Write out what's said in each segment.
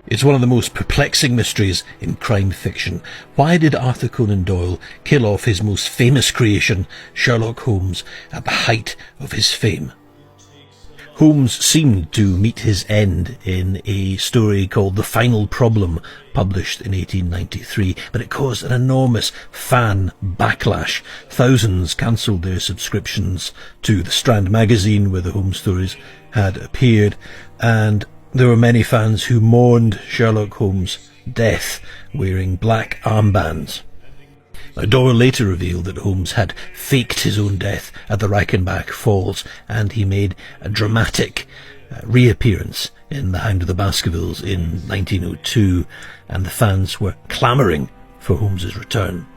It's one of the most perplexing mysteries in crime fiction. Why did Arthur Conan Doyle kill off his most famous creation, Sherlock Holmes, at the height of his fame? Holmes seemed to meet his end in a story called The Final Problem, published in 1893, but it caused an enormous fan backlash. Thousands cancelled their subscriptions to the Strand magazine where the Holmes stories had appeared, and there were many fans who mourned Sherlock Holmes' death wearing black armbands. Now, Doyle later revealed that Holmes had faked his own death at the Reichenbach Falls, and he made a dramatic reappearance in The Hound of the Baskervilles in 1902, and the fans were clamouring for Holmes's return.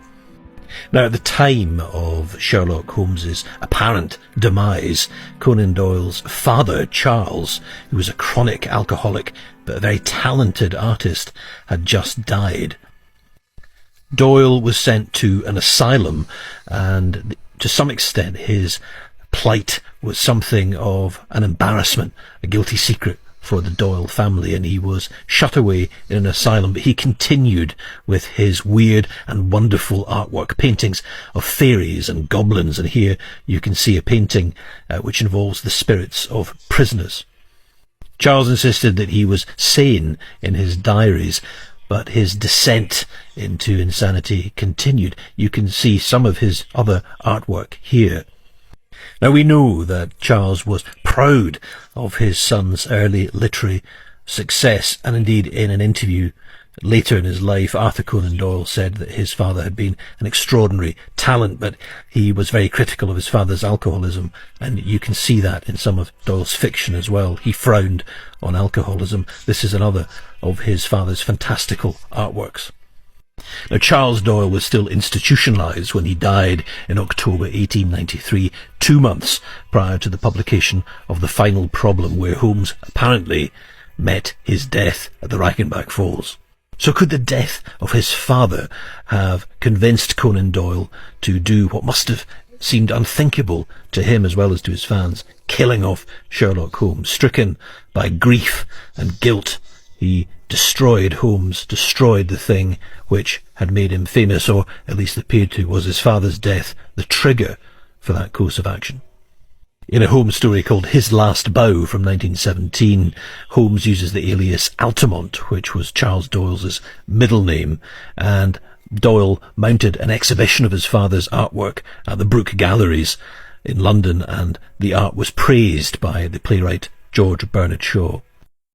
Now, at the time of Sherlock Holmes's apparent demise, Conan Doyle's father, Charles, who was a chronic alcoholic but a very talented artist, had just died. Doyle was sent to an asylum, and to some extent his plight was something of an embarrassment, a guilty secret for the Doyle family, and he was shut away in an asylum, but he continued with his weird and wonderful artwork, paintings of fairies and goblins, and here you can see a painting which involves the spirits of prisoners. Charles insisted that he was sane in his diaries, but his descent into insanity continued. You can see some of his other artwork here. Now, we know that Charles was proud of his son's early literary success, and indeed in an interview later in his life, Arthur Conan Doyle said that his father had been an extraordinary talent, but he was very critical of his father's alcoholism, and you can see that in some of Doyle's fiction as well. He frowned on alcoholism. This is another of his father's fantastical artworks. Now, Charles Doyle was still institutionalized when he died in October 1893, 2 months prior to the publication of The Final Problem, where Holmes apparently met his death at the Reichenbach Falls. So could the death of his father have convinced Conan Doyle to do what must have seemed unthinkable to him as well as to his fans, killing off Sherlock Holmes? Stricken by grief and guilt, he destroyed Holmes, destroyed the thing which had made him famous, or at least appeared to. Was his father's death the trigger for that course of action? In a Holmes story called His Last Bow from 1917, Holmes uses the alias Altamont, which was Charles Doyle's middle name, and Doyle mounted an exhibition of his father's artwork at the Brooke Galleries in London, and the art was praised by the playwright George Bernard Shaw.